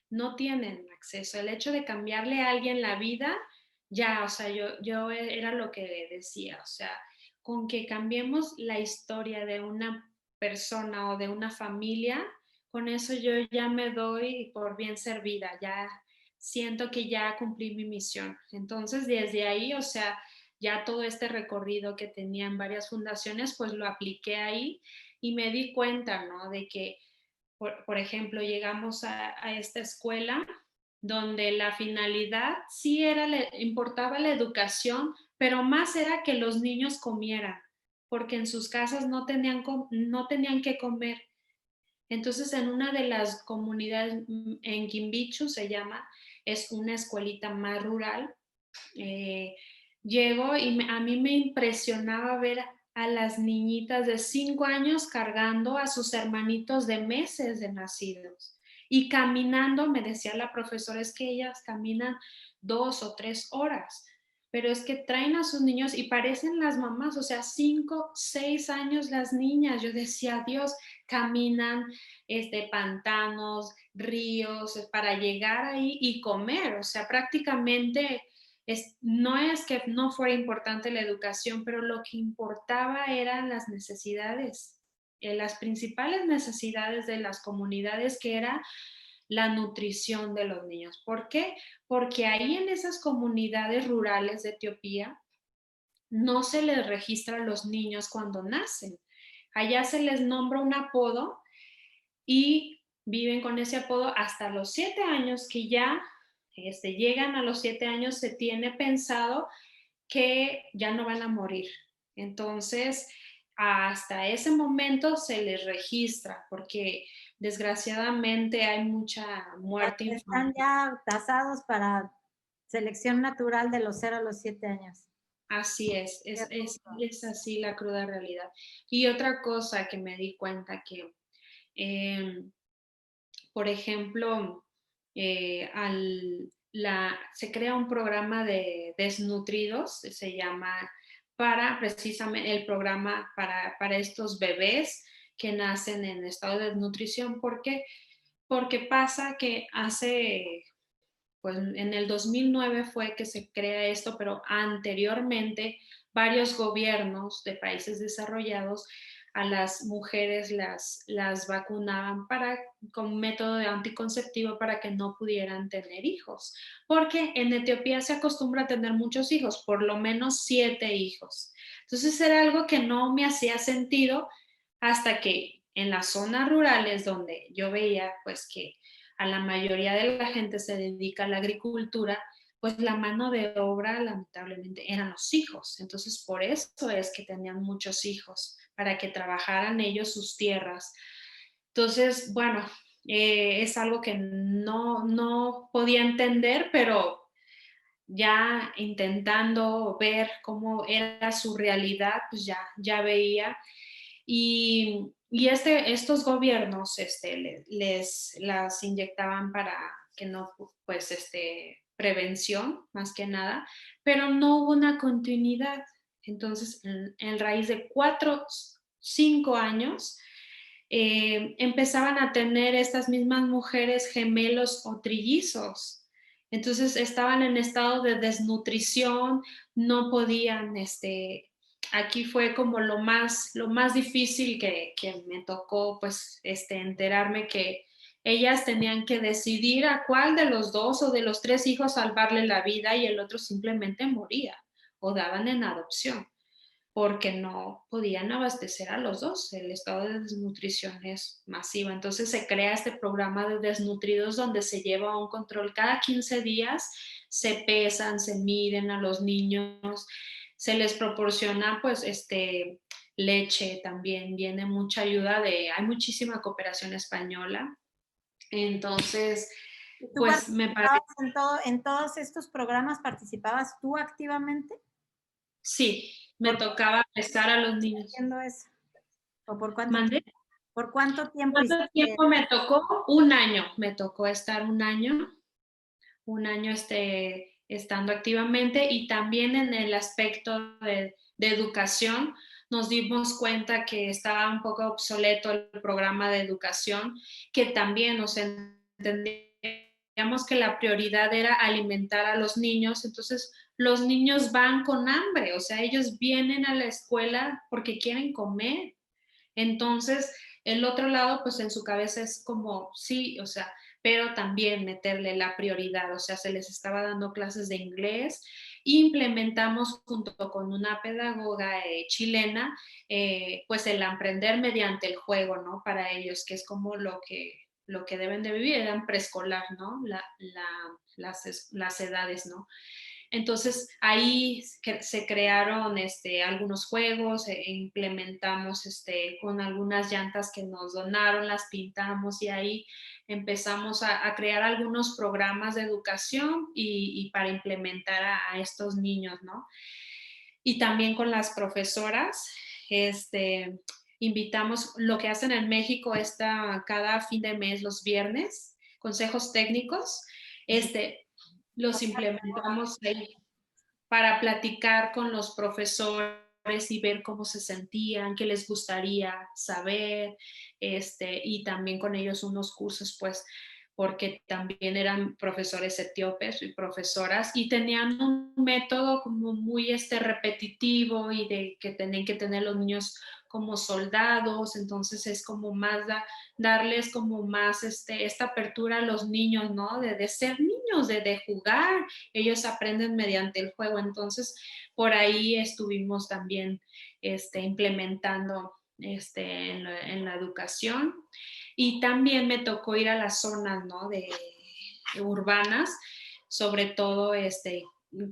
no tienen acceso. El hecho de cambiarle a alguien la vida, ya, o sea, yo era lo que decía, o sea, con que cambiemos la historia de una persona o de una familia, con eso yo ya me doy por bien servida, ya siento que ya cumplí mi misión. Entonces, desde ahí, o sea, ya todo este recorrido que tenía en varias fundaciones, pues lo apliqué ahí y me di cuenta, ¿no? De que, por ejemplo, llegamos a esta escuela donde la finalidad sí era, importaba la educación, pero más era que los niños comieran, porque en sus casas no tenían que comer. Entonces, en una de las comunidades, en Quimbichu se llama, es una escuelita más rural, eh, llego y a mí me impresionaba ver a las niñitas de 5 años cargando a sus hermanitos de meses de nacidos y caminando, me decía la profesora, es que ellas caminan 2 o 3 horas, pero es que traen a sus niños y parecen las mamás, o sea, 5, 6 años las niñas. Yo decía, Dios, caminan pantanos, ríos, para llegar ahí y comer, o sea, prácticamente no es que no fuera importante la educación, pero lo que importaba eran las necesidades, las principales necesidades de las comunidades, que era la nutrición de los niños. ¿Por qué? Porque ahí en esas comunidades rurales de Etiopía no se les registra a los niños cuando nacen. Allá se les nombra un apodo y viven con ese apodo hasta los 7 años, que ya llegan a los 7 años, se tiene pensado que ya no van a morir. Entonces, hasta ese momento se les registra, porque desgraciadamente hay mucha muerte Están infantil. ya tasados para selección natural de los 0 a los 7 años. Así Qué rudo. es así la cruda realidad. Y otra cosa que me di cuenta que, eh, por ejemplo, se crea un programa de desnutridos, se llama, para precisamente el programa para estos bebés que nacen en estado de desnutrición. ¿Por qué? Porque pasa que pues en el 2009 fue que se crea esto, pero anteriormente varios gobiernos de países desarrollados a las mujeres las vacunaban con método de anticonceptivo para que no pudieran tener hijos. Porque en Etiopía se acostumbra a tener muchos hijos, por lo menos 7 hijos. Entonces era algo que no me hacía sentido hasta que en las zonas rurales donde yo veía pues que a la mayoría de la gente se dedica a la agricultura, pues la mano de obra lamentablemente eran los hijos. Entonces por eso es que tenían muchos hijos, para que trabajaran ellos sus tierras. Entonces, bueno, es algo que no podía entender, pero ya intentando ver cómo era su realidad, pues ya veía. Estos gobiernos las inyectaban para que no, pues, prevención más que nada, pero no hubo una continuidad. Entonces, en raíz de 4, 5 años, empezaban a tener estas mismas mujeres gemelos o trillizos. Entonces estaban en estado de desnutrición, no podían, aquí fue como lo más difícil que me tocó, pues, enterarme que ellas tenían que decidir a cuál de los dos o de los tres hijos salvarle la vida y el otro simplemente moría o daban en adopción porque no podían abastecer a los dos. El estado de desnutrición es masiva. Entonces se crea este programa de desnutridos donde se lleva un control cada 15 días, se pesan, se miden a los niños, se les proporciona pues leche también, viene mucha ayuda hay muchísima cooperación española. Entonces, ¿Y tú pues me parece. en todos estos programas participabas tú activamente? Sí, me tocaba estar a los niños. ¿Haciendo eso? ¿O ¿Mandé? por cuánto tiempo ¿Cuánto hiciste? tiempo me tocó? Un año. Me tocó estar un año estando activamente y también en el aspecto de educación nos dimos cuenta que estaba un poco obsoleto el programa de educación, que también nos entendíamos que la prioridad era alimentar a los niños, entonces los niños van con hambre, o sea, ellos vienen a la escuela porque quieren comer. Entonces, el otro lado, pues en su cabeza es como, sí, o sea, pero también meterle la prioridad, o sea, se les estaba dando clases de inglés, implementamos junto con una pedagoga chilena, pues el aprender mediante el juego, ¿no? Para ellos, que es como lo que deben de vivir, eran preescolar, ¿no? Las edades, ¿no? Entonces ahí se crearon algunos juegos, implementamos con algunas llantas que nos donaron, las pintamos y ahí empezamos a crear algunos programas de educación y para implementar a estos niños, ¿no? Y también con las profesoras, invitamos lo que hacen en México cada fin de mes, los viernes, consejos técnicos, los implementamos ahí para platicar con los profesores y ver cómo se sentían, qué les gustaría saber, y también con ellos unos cursos, pues, porque también eran profesores etíopes y profesoras y tenían un método como muy repetitivo y de que tenían que tener los niños como soldados, entonces es como más darles como más esta apertura a los niños, ¿no? De ser niños, de jugar, ellos aprenden mediante el juego, entonces por ahí estuvimos también implementando en la educación y también me tocó ir a las zonas, ¿no? de urbanas, sobre todo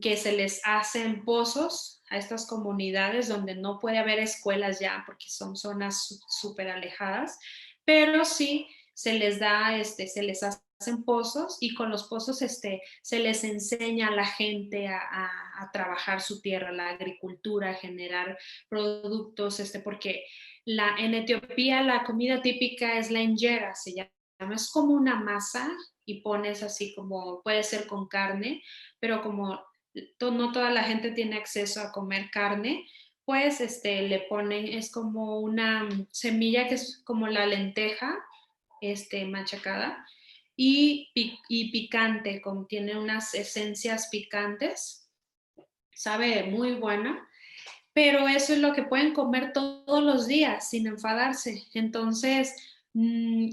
que se les hacen pozos a estas comunidades donde no puede haber escuelas ya porque son zonas súper alejadas, pero sí se les da, se les hacen pozos y con los pozos se les enseña a la gente a trabajar su tierra, la agricultura, a generar productos, porque en Etiopía la comida típica es la injera, se llama, es como una masa y pones así como, puede ser con carne, pero como no toda la gente tiene acceso a comer carne, pues le ponen, es como una semilla que es como la lenteja, machacada, y picante, contiene unas esencias picantes, sabe muy buena, pero eso es lo que pueden comer todos los días sin enfadarse. Entonces,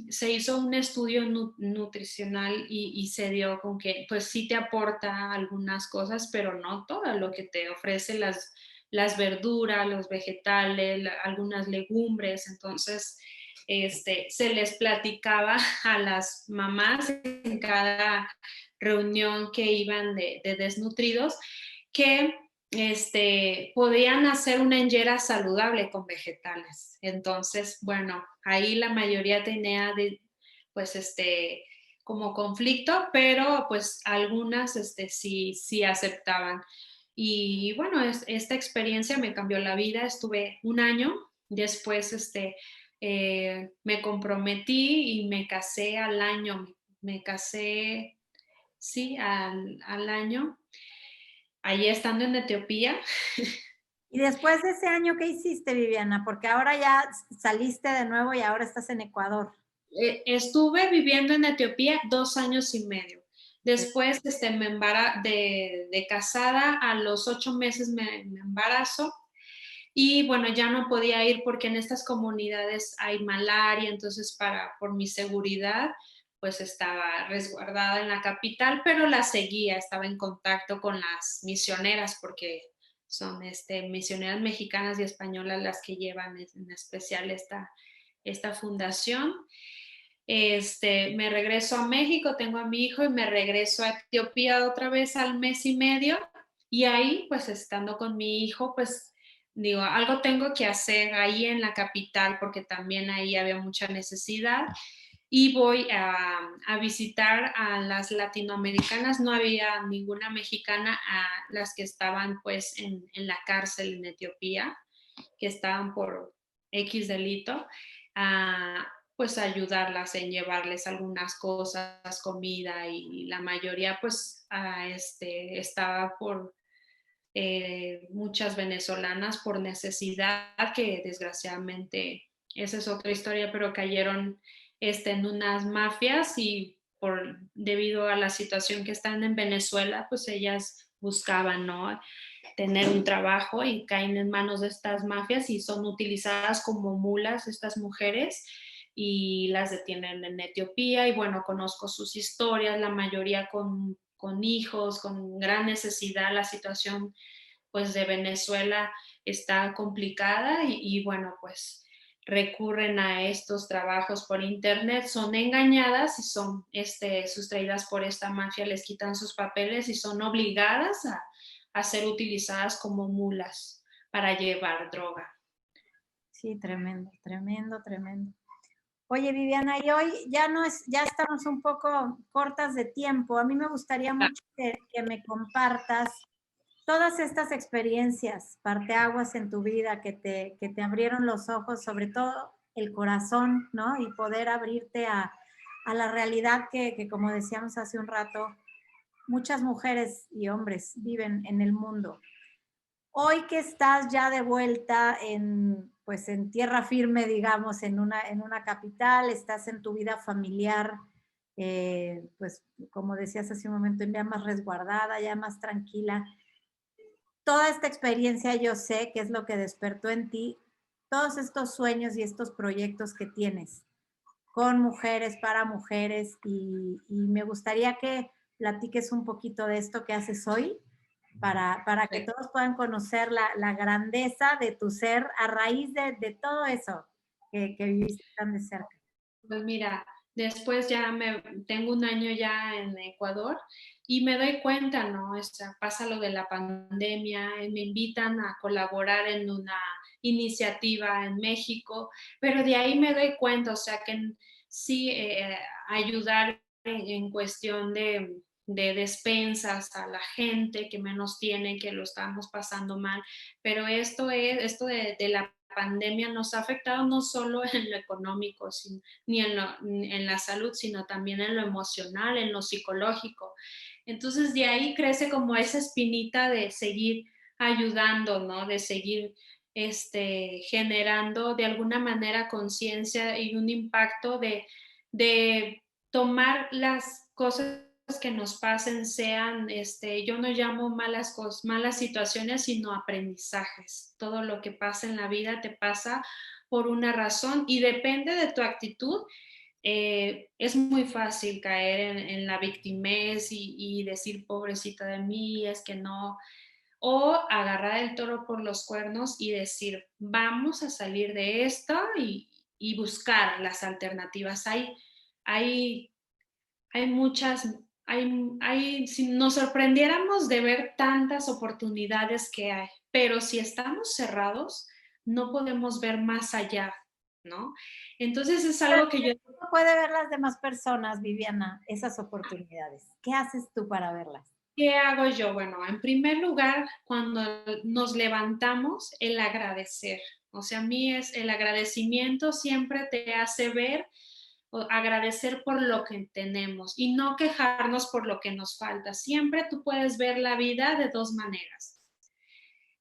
se hizo un estudio nutricional y se dio con que, pues sí te aporta algunas cosas, pero no todo lo que te ofrece las verduras, los vegetales, algunas legumbres. Entonces, se les platicaba a las mamás en cada reunión que iban de desnutridos que podían hacer una enjera saludable con vegetales. Entonces, bueno, ahí la mayoría tenía pues como conflicto, pero pues algunas sí aceptaban. Y bueno, esta experiencia me cambió la vida. Estuve un año, después me comprometí y me casé al año. Me casé, sí, al año, allí estando en Etiopía. Y después de ese año, ¿qué hiciste, Viviana? Porque ahora ya saliste de nuevo y ahora estás en Ecuador. Estuve viviendo en Etiopía 2 años y medio. Después de casada, a los 8 meses me embarazo y bueno, ya no podía ir porque en estas comunidades hay malaria, entonces por mi seguridad, pues estaba resguardada en la capital, pero la seguía, estaba en contacto con las misioneras porque son misioneras mexicanas y españolas las que llevan en especial esta fundación. Me regreso a México, tengo a mi hijo y me regreso a Etiopía otra vez al mes y medio y ahí pues estando con mi hijo pues digo, algo tengo que hacer ahí en la capital porque también ahí había mucha necesidad y voy a visitar a las latinoamericanas, no había ninguna mexicana, a las que estaban pues en la cárcel en Etiopía, que estaban por X delito, pues ayudarlas en llevarles algunas cosas, comida y la mayoría pues estaba por muchas venezolanas por necesidad que desgraciadamente esa es otra historia, pero cayeron en unas mafias y debido a la situación que están en Venezuela, pues ellas buscaban, ¿no?, tener un trabajo y caen en manos de estas mafias y son utilizadas como mulas estas mujeres y las detienen en Etiopía y bueno, conozco sus historias, la mayoría con hijos, con gran necesidad, la situación pues de Venezuela está complicada y bueno, pues recurren a estos trabajos por internet, son engañadas y son sustraídas por esta mafia, les quitan sus papeles y son obligadas a ser utilizadas como mulas para llevar droga. Sí, tremendo, tremendo, tremendo. Oye, Viviana, y hoy ya estamos un poco cortas de tiempo. A mí me gustaría mucho que me compartas todas estas experiencias, parteaguas en tu vida que te abrieron los ojos, sobre todo el corazón, ¿no? Y poder abrirte a la realidad que, como decíamos hace un rato, muchas mujeres y hombres viven en el mundo. Hoy que estás ya de vuelta pues en tierra firme, digamos, en una capital, estás en tu vida familiar, pues como decías hace un momento, ya más resguardada, ya más tranquila. Toda esta experiencia yo sé que es lo que despertó en ti todos estos sueños y estos proyectos que tienes con mujeres, para mujeres, y me gustaría que platiques un poquito de esto que haces hoy para que todos puedan conocer la grandeza de tu ser a raíz de todo eso que viviste tan de cerca. Pues mira, después tengo un año ya en Ecuador y me doy cuenta, ¿no? Pasa lo de la pandemia, me invitan a colaborar en una iniciativa en México, pero de ahí me doy cuenta, o sea, que sí ayudar en cuestión de despensas a la gente que menos tiene, que lo estamos pasando mal, pero esto de la pandemia nos ha afectado no solo en lo económico, ni en la salud, sino también en lo emocional, en lo psicológico. Entonces de ahí crece como esa espinita de seguir ayudando, ¿no? De seguir generando de alguna manera conciencia y un impacto de tomar las cosas que nos pasen sean, yo no llamo malas cosas, malas situaciones, sino aprendizajes. Todo lo que pasa en la vida te pasa por una razón y depende de tu actitud. Es muy fácil caer en la victimez y decir pobrecita de mí, es que no, o agarrar el toro por los cuernos y decir vamos a salir de esto y buscar las alternativas. Hay, hay muchas, si nos sorprendiéramos de ver tantas oportunidades que hay, pero si estamos cerrados, no podemos ver más allá, ¿no? Entonces es algo que yo... ¿Cómo puede ver las demás personas, Viviana, esas oportunidades? ¿Qué haces tú para verlas? ¿Qué hago yo? Bueno, en primer lugar, cuando nos levantamos, el agradecer. O sea, a mí es el agradecimiento siempre te hace ver o agradecer por lo que tenemos y no quejarnos por lo que nos falta. Siempre tú puedes ver la vida de dos maneras,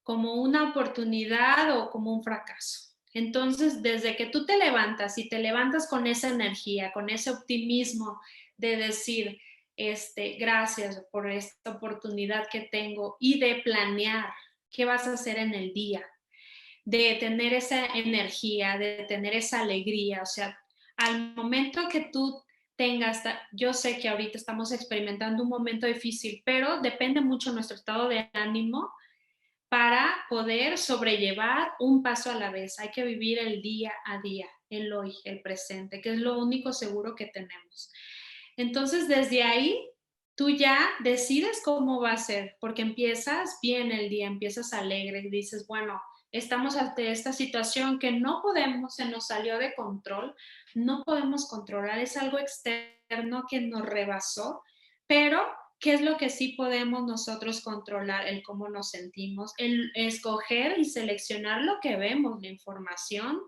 como una oportunidad o como un fracaso. Entonces, desde que tú te levantas y te levantas con esa energía, con ese optimismo de decir, gracias por esta oportunidad que tengo y de planear qué vas a hacer en el día, de tener esa energía, de tener esa alegría, o sea, al momento que tú tengas, yo sé que ahorita estamos experimentando un momento difícil, pero depende mucho de nuestro estado de ánimo para poder sobrellevar un paso a la vez. Hay que vivir el día a día, el hoy, el presente, que es lo único seguro que tenemos. Entonces, desde ahí, tú ya decides cómo va a ser, porque empiezas bien el día, empiezas alegre y dices, bueno, estamos ante esta situación que no podemos, se nos salió de control, no podemos controlar, es algo externo que nos rebasó, pero ¿qué es lo que sí podemos nosotros controlar? El cómo nos sentimos, el escoger y seleccionar lo que vemos, la información.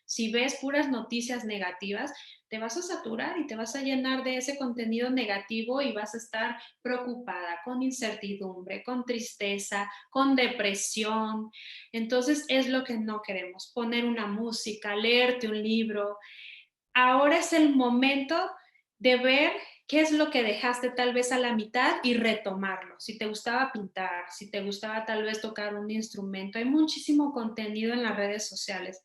Si ves puras noticias negativas, te vas a saturar y te vas a llenar de ese contenido negativo y vas a estar preocupada, con incertidumbre, con tristeza, con depresión. Entonces es lo que no queremos, poner una música, leerte un libro. Ahora es el momento de ver qué es lo que dejaste tal vez a la mitad y retomarlo. Si te gustaba pintar, si te gustaba tal vez tocar un instrumento, hay muchísimo contenido en las redes sociales.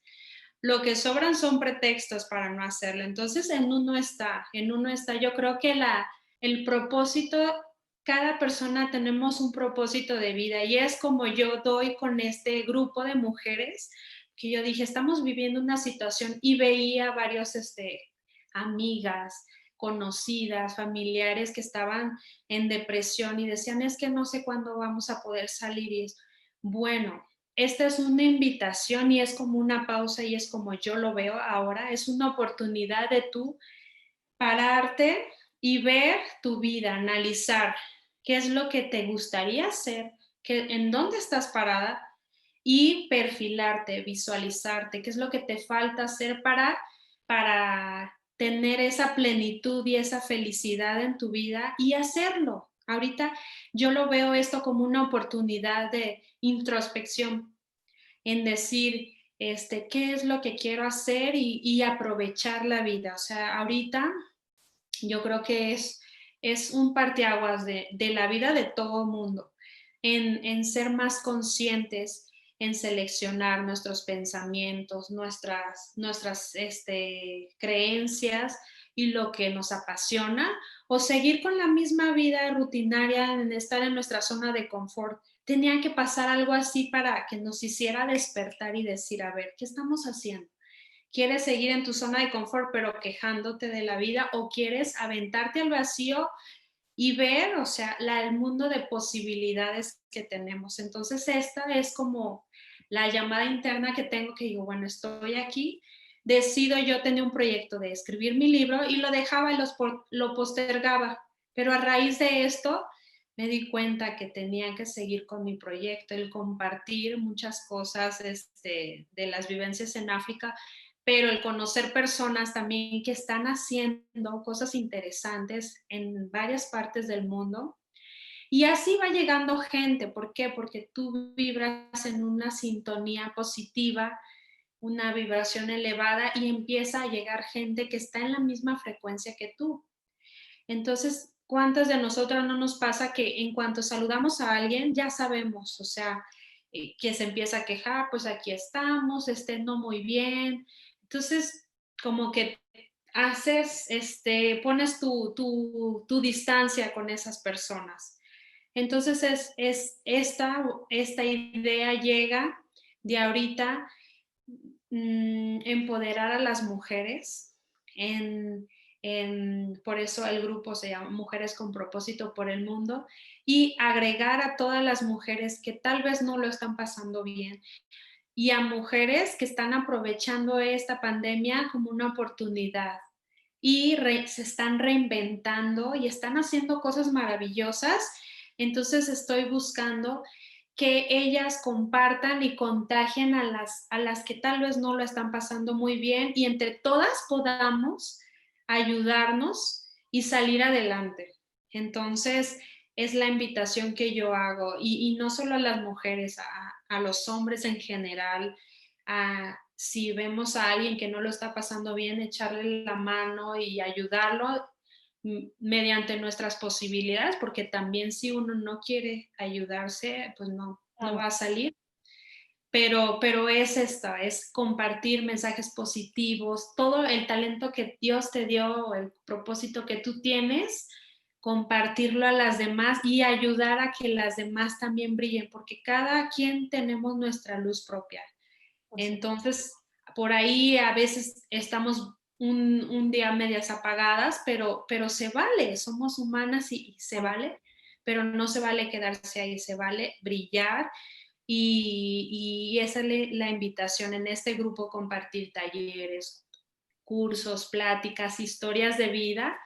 Lo que sobran son pretextos para no hacerlo. Entonces, en uno está. Yo creo que el propósito, cada persona tenemos un propósito de vida y es como yo doy con este grupo de mujeres que yo dije, estamos viviendo una situación y veía varios, amigas, conocidas, familiares que estaban en depresión y decían, es que no sé cuándo vamos a poder salir. Y es, bueno, esta es una invitación y es como una pausa y es como yo lo veo ahora, es una oportunidad de tú pararte y ver tu vida, analizar qué es lo que te gustaría hacer, en dónde estás parada y perfilarte, visualizarte, qué es lo que te falta hacer para tener esa plenitud y esa felicidad en tu vida y hacerlo. Ahorita yo lo veo esto como una oportunidad de introspección en decir, qué es lo que quiero hacer y aprovechar la vida. O sea, ahorita yo creo que es un parteaguas de la vida de todo mundo, en ser más conscientes, en seleccionar nuestros pensamientos, nuestras creencias y lo que nos apasiona, o seguir con la misma vida rutinaria, en estar en nuestra zona de confort. Tenía que pasar algo así para que nos hiciera despertar y decir, a ver, ¿qué estamos haciendo? ¿Quieres seguir en tu zona de confort pero quejándote de la vida o quieres aventarte al vacío y ver, o sea, el mundo de posibilidades que tenemos? Entonces esta es como la llamada interna que tengo, que digo, bueno, estoy aquí, decido yo tener un proyecto de escribir mi libro y lo dejaba y lo postergaba, pero a raíz de esto me di cuenta que tenía que seguir con mi proyecto, el compartir muchas cosas de las vivencias en África, pero el conocer personas también que están haciendo cosas interesantes en varias partes del mundo. Y así va llegando gente. ¿Por qué? Porque tú vibras en una sintonía positiva, una vibración elevada y empieza a llegar gente que está en la misma frecuencia que tú. Entonces, ¿cuántas de nosotras no nos pasa que en cuanto saludamos a alguien ya sabemos, o sea, que se empieza a quejar, pues aquí estamos, no muy bien? Entonces, como que haces, pones tu distancia con esas personas. Entonces, esta idea llega de ahorita empoderar a las mujeres. Por eso el grupo se llama Mujeres con Propósito por el Mundo, y agregar a todas las mujeres que tal vez no lo están pasando bien y a mujeres que están aprovechando esta pandemia como una oportunidad y se están reinventando y están haciendo cosas maravillosas. Entonces estoy buscando que ellas compartan y contagien a las que tal vez no lo están pasando muy bien, y entre todas podamos ayudarnos y salir adelante. Entonces, es la invitación que yo hago, y no solo a las mujeres, a los hombres en general. Si vemos a alguien que no lo está pasando bien, echarle la mano y ayudarlo mediante nuestras posibilidades, porque también si uno no quiere ayudarse, pues no va a salir. Pero es esta, es compartir mensajes positivos, todo el talento que Dios te dio, el propósito que tú tienes, compartirlo a las demás y ayudar a que las demás también brillen, porque cada quien tenemos nuestra luz propia. Entonces, por ahí a veces estamos un día medias apagadas, pero se vale, somos humanas y se vale, pero no se vale quedarse ahí, se vale brillar. Y esa es la invitación en este grupo: compartir talleres, cursos, pláticas, historias de vida.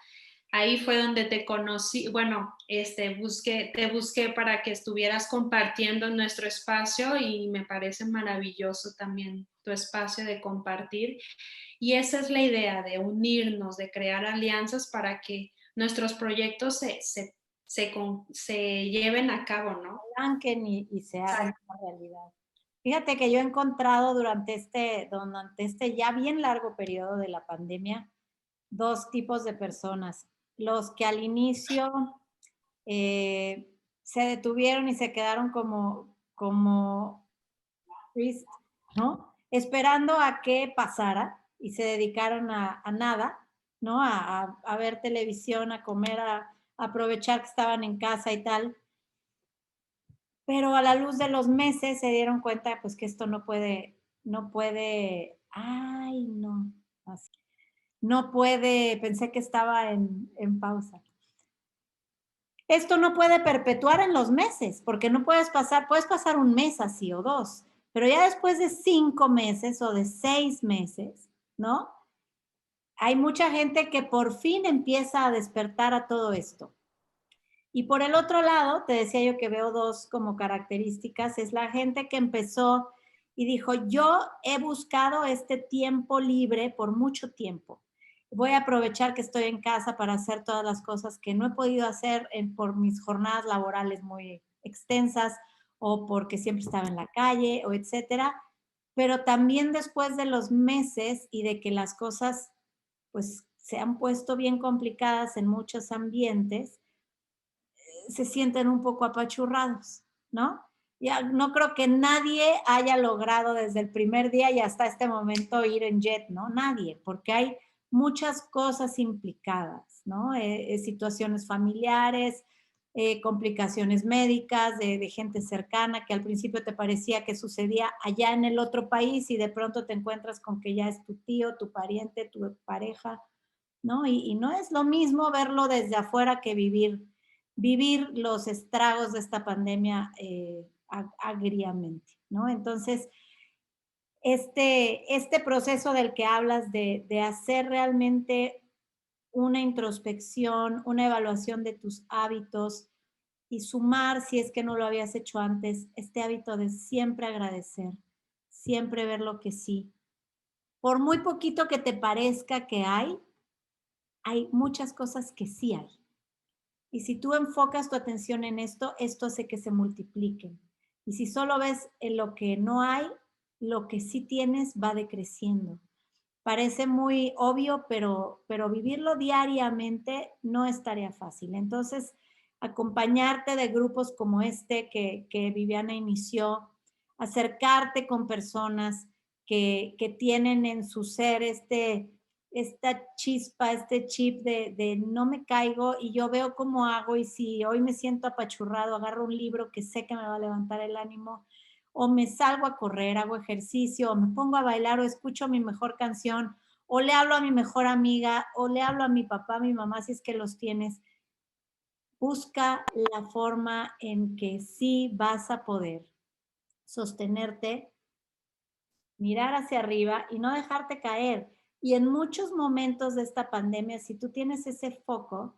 Ahí fue donde te conocí, bueno, te busqué para que estuvieras compartiendo en nuestro espacio, y me parece maravilloso también tu espacio de compartir. Y esa es la idea, de unirnos, de crear alianzas para que nuestros proyectos se lleven a cabo, ¿no? Arranquen y se hagan una realidad. Fíjate que yo he encontrado durante este ya bien largo periodo de la pandemia dos tipos de personas. Los que al inicio se detuvieron y se quedaron como triste, ¿no? Esperando a que pasara, y se dedicaron a nada, ¿no? A ver televisión, a comer, a aprovechar que estaban en casa y tal. Pero a la luz de los meses se dieron cuenta, pues, que esto ay, no, así. No puede, pensé que estaba en pausa. Esto no puede perpetuar en los meses, porque no puedes pasar un mes así o dos, pero ya después de 5 meses o de 6 meses, ¿no? Hay mucha gente que por fin empieza a despertar a todo esto. Y por el otro lado, te decía yo que veo dos como características, es la gente que empezó y dijo: yo he buscado este tiempo libre por mucho tiempo. Voy a aprovechar que estoy en casa para hacer todas las cosas que no he podido hacer por mis jornadas laborales muy extensas, o porque siempre estaba en la calle, o etcétera. Pero también después de los meses y de que las cosas pues se han puesto bien complicadas en muchos ambientes, se sienten un poco apachurrados, ¿no? Ya no creo que nadie haya logrado desde el primer día y hasta este momento ir en jet, ¿no? Nadie, porque hay muchas cosas implicadas, ¿no? Situaciones familiares, complicaciones médicas de gente cercana que al principio te parecía que sucedía allá en el otro país, y de pronto te encuentras con que ya es tu tío, tu pariente, tu pareja, ¿no? Y no es lo mismo verlo desde afuera que vivir los estragos de esta pandemia agriamente, ¿no? Entonces, este proceso del que hablas de hacer realmente una introspección, una evaluación de tus hábitos, y sumar, si es que no lo habías hecho antes, este hábito de siempre agradecer, siempre ver lo que sí. Por muy poquito que te parezca que hay muchas cosas que sí hay. Y si tú enfocas tu atención en esto hace que se multipliquen. Y si solo ves en lo que no hay, lo que sí tienes va decreciendo. Parece muy obvio, pero vivirlo diariamente no es tarea fácil. Entonces, acompañarte de grupos como este que Viviana inició, acercarte con personas que tienen en su ser esta chispa, este chip de no me caigo y yo veo cómo hago, y si hoy me siento apachurrado, agarro un libro que sé que me va a levantar el ánimo, o me salgo a correr, hago ejercicio, o me pongo a bailar, o escucho mi mejor canción, o le hablo a mi mejor amiga, o le hablo a mi papá, a mi mamá, si es que los tienes. Busca la forma en que sí vas a poder sostenerte, mirar hacia arriba y no dejarte caer. Y en muchos momentos de esta pandemia, si tú tienes ese foco,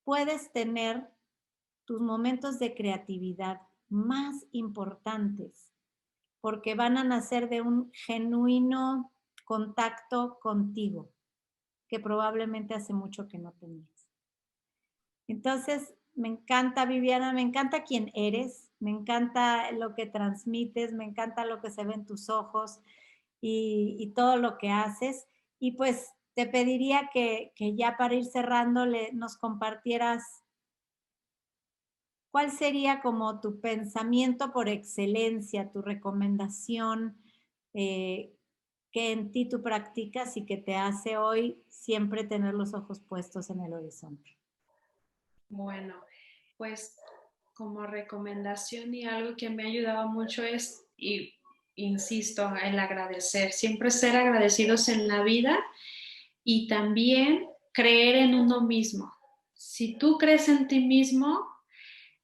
puedes tener tus momentos de creatividad más importantes, porque van a nacer de un genuino contacto contigo, que probablemente hace mucho que no tenías. Entonces, me encanta, Viviana, me encanta quién eres, me encanta lo que transmites, me encanta lo que se ve en tus ojos y todo lo que haces. Y pues te pediría que ya para ir cerrando nos compartieras cuál sería como tu pensamiento por excelencia, tu recomendación eh, que en ti tú practicas y que te hace hoy siempre tener los ojos puestos en el horizonte. Bueno, pues como recomendación y algo que me ha ayudado mucho es, y insisto, el agradecer, siempre ser agradecidos en la vida y también creer en uno mismo. Si tú crees en ti mismo,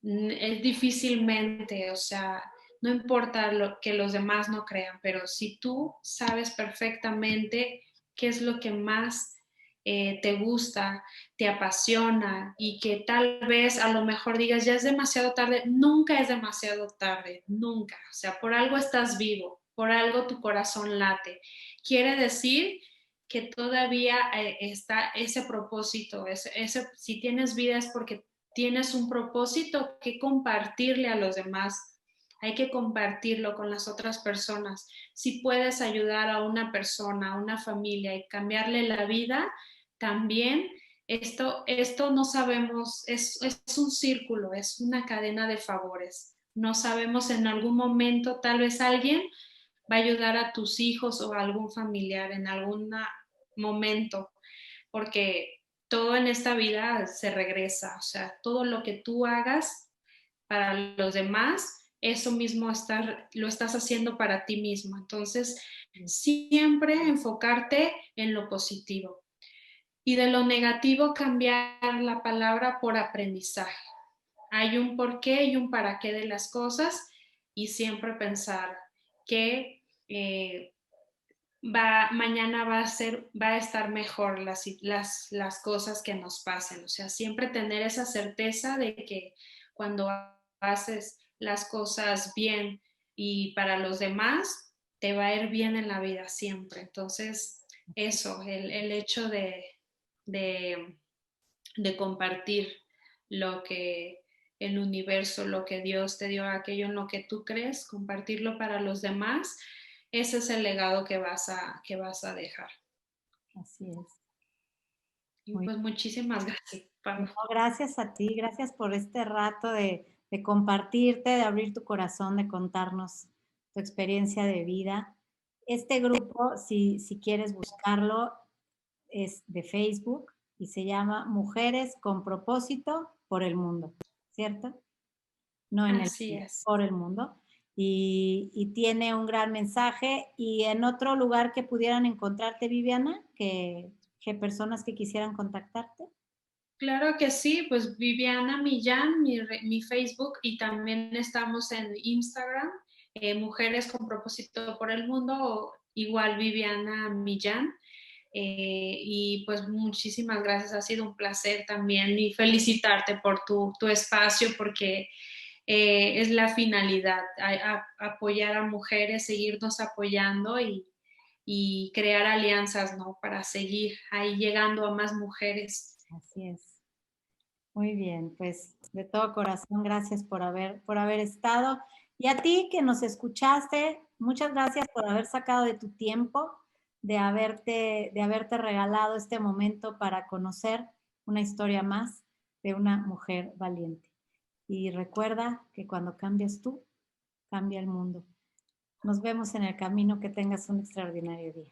es difícilmente, o sea, no importa lo que los demás no crean, pero si tú sabes perfectamente qué es lo que más te gusta, te apasiona y que tal vez a lo mejor digas, ya es demasiado tarde, nunca es demasiado tarde, nunca. O sea, por algo estás vivo, por algo tu corazón late. Quiere decir que todavía está ese propósito, si tienes vida es porque tienes un propósito que compartirle a los demás. Hay que compartirlo con las otras personas. Si puedes ayudar a una persona, a una familia y cambiarle la vida, también esto no sabemos, es un círculo, es una cadena de favores. No sabemos en algún momento, tal vez alguien va a ayudar a tus hijos o a algún familiar en algún momento, porque todo en esta vida se regresa, o sea, todo lo que tú hagas para los demás, eso mismo lo estás haciendo para ti mismo. Entonces, siempre enfocarte en lo positivo y de lo negativo cambiar la palabra por aprendizaje. Hay un porqué y un para qué de las cosas y siempre pensar que mañana va a estar mejor las cosas que nos pasen. O sea, siempre tener esa certeza de que cuando haces las cosas bien y para los demás, te va a ir bien en la vida siempre. Entonces, eso, el hecho de, de compartir lo que el universo, lo que Dios te dio, aquello en lo que tú crees, compartirlo para los demás, ese es el legado que vas a dejar. Así es. Y Muy pues muchísimas gracias, No, Pablo. gracias a ti, gracias por este rato de compartirte, de abrir tu corazón, de contarnos tu experiencia de vida. Este grupo, si quieres buscarlo, es de Facebook y se llama Mujeres con propósito por el mundo, ¿cierto? No en el Así mundo, es. por el mundo. Y tiene un gran mensaje. Y en otro lugar que pudieran encontrarte, Viviana, que personas que quisieran contactarte. Claro que sí, pues Viviana Millán, mi Facebook, y también estamos en Instagram, Mujeres con Propósito por el Mundo, o igual Viviana Millán. Y pues muchísimas gracias, ha sido un placer también y felicitarte por tu espacio porque es la finalidad, apoyar a mujeres, seguirnos apoyando y crear alianzas, ¿no? Para seguir ahí llegando a más mujeres. Así es. Muy bien, pues de todo corazón, gracias por haber estado. Y a ti que nos escuchaste, muchas gracias por haber sacado de tu tiempo, de haberte regalado este momento para conocer una historia más de una mujer valiente. Y recuerda que cuando cambias tú, cambia el mundo. Nos vemos en el camino, que tengas un extraordinario día.